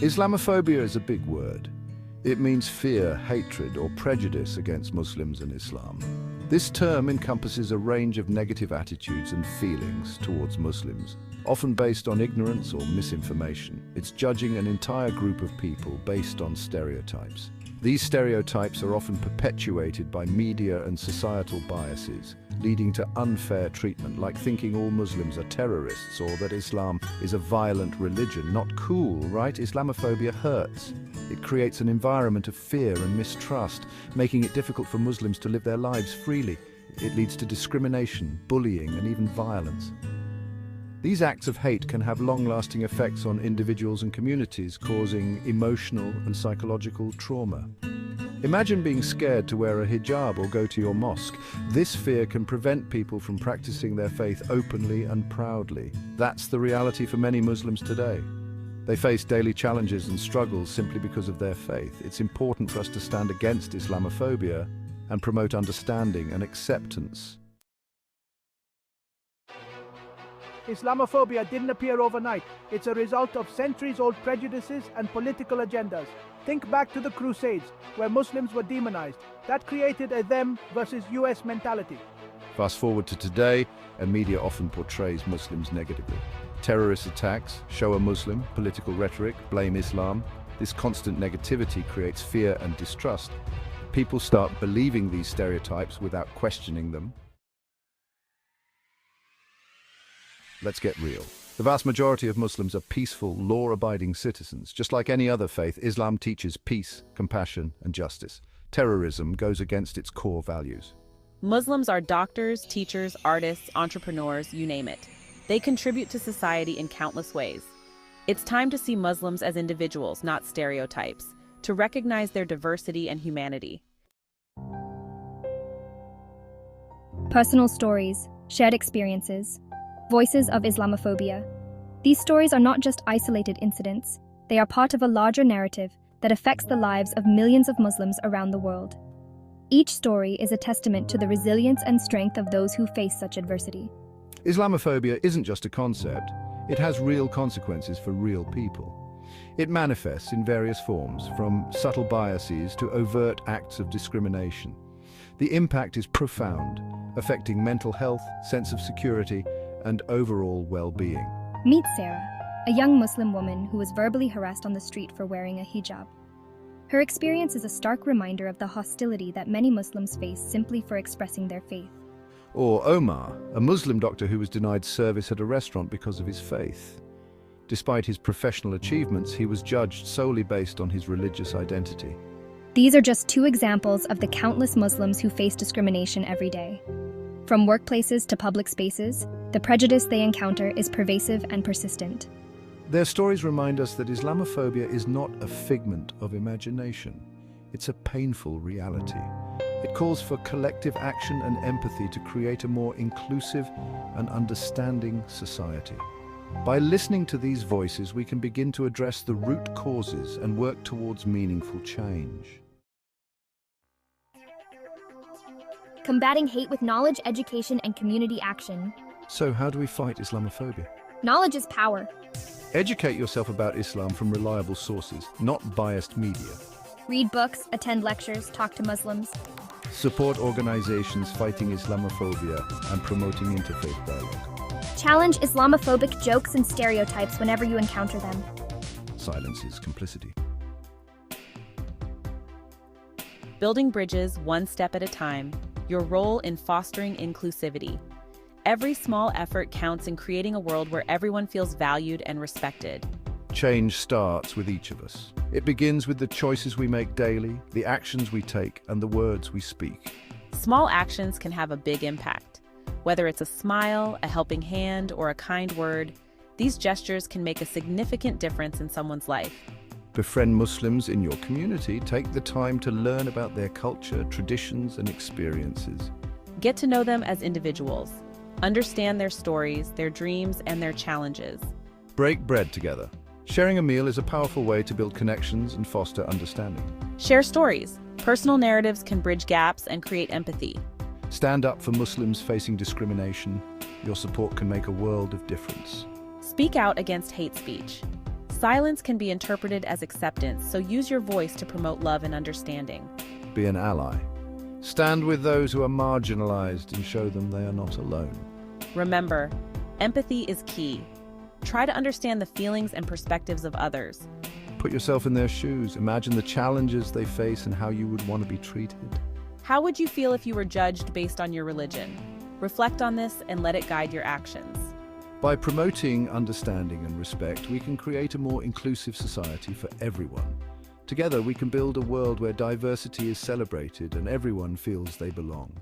Islamophobia is a big word. It means fear, hatred, or prejudice against Muslims and Islam. This term encompasses a range of negative attitudes and feelings towards Muslims, often based on ignorance or misinformation. It's judging an entire group of people based on stereotypes. These stereotypes are often perpetuated by media and societal biases, leading to unfair treatment, like thinking all Muslims are terrorists or that Islam is a violent religion. Not cool, right? Islamophobia hurts. It creates an environment of fear and mistrust, making it difficult for Muslims to live their lives freely. It leads to discrimination, bullying, and even violence. These acts of hate can have long-lasting effects on individuals and communities, causing emotional and psychological trauma. Imagine being scared to wear a hijab or go to your mosque. This fear can prevent people from practicing their faith openly and proudly. That's the reality for many Muslims today. They face daily challenges and struggles simply because of their faith. It's important for us to stand against Islamophobia and promote understanding and acceptance. Islamophobia didn't appear overnight. It's a result of centuries-old prejudices and political agendas. Think back to the Crusades, where Muslims were demonized. That created a them versus US mentality. Fast forward to today, and media often portrays Muslims negatively. Terrorist attacks show a Muslim, political rhetoric, blame Islam. This constant negativity creates fear and distrust. People start believing these stereotypes without questioning them. Let's get real. The vast majority of Muslims are peaceful, law-abiding citizens. Just like any other faith, Islam teaches peace, compassion, and justice. Terrorism goes against its core values. Muslims are doctors, teachers, artists, entrepreneurs, you name it. They contribute to society in countless ways. It's time to see Muslims as individuals, not stereotypes, to recognize their diversity and humanity. Personal stories, shared experiences, voices of Islamophobia. These stories are not just isolated incidents, they are part of a larger narrative that affects the lives of millions of Muslims around the world. Each story is a testament to the resilience and strength of those who face such adversity. Islamophobia isn't just a concept, it has real consequences for real people. It manifests in various forms, from subtle biases to overt acts of discrimination. The impact is profound, affecting mental health, sense of security, and overall well-being. Meet Sarah, a young Muslim woman who was verbally harassed on the street for wearing a hijab. Her experience is a stark reminder of the hostility that many Muslims face simply for expressing their faith. Or Omar, a Muslim doctor who was denied service at a restaurant because of his faith. Despite his professional achievements, he was judged solely based on his religious identity. These are just two examples of the countless Muslims who face discrimination every day. From workplaces to public spaces, the prejudice they encounter is pervasive and persistent. Their stories remind us that Islamophobia is not a figment of imagination. It's a painful reality. It calls for collective action and empathy to create a more inclusive and understanding society. By listening to these voices, we can begin to address the root causes and work towards meaningful change. Combating hate with knowledge, education, and community action. So how do we fight Islamophobia? Knowledge is power. Educate yourself about Islam from reliable sources, not biased media. Read books, attend lectures, talk to Muslims. Support organizations fighting Islamophobia and promoting interfaith dialogue. Challenge Islamophobic jokes and stereotypes whenever you encounter them. Silence is complicity. Building bridges one step at a time. Your role in fostering inclusivity. Every small effort counts in creating a world where everyone feels valued and respected. Change starts with each of us. It begins with the choices we make daily, the actions we take, and the words we speak. Small actions can have a big impact. Whether it's a smile, a helping hand, or a kind word, these gestures can make a significant difference in someone's life. Befriend Muslims in your community. Take the time to learn about their culture, traditions, and experiences. Get to know them as individuals. Understand their stories, their dreams, and their challenges. Break bread together. Sharing a meal is a powerful way to build connections and foster understanding. Share stories. Personal narratives can bridge gaps and create empathy. Stand up for Muslims facing discrimination. Your support can make a world of difference. Speak out against hate speech. Silence can be interpreted as acceptance, so use your voice to promote love and understanding. Be an ally. Stand with those who are marginalized and show them they are not alone. Remember, empathy is key. Try to understand the feelings and perspectives of others. Put yourself in their shoes. Imagine the challenges they face and how you would want to be treated. How would you feel if you were judged based on your religion? Reflect on this and let it guide your actions. By promoting understanding and respect, we can create a more inclusive society for everyone. Together, we can build a world where diversity is celebrated and everyone feels they belong.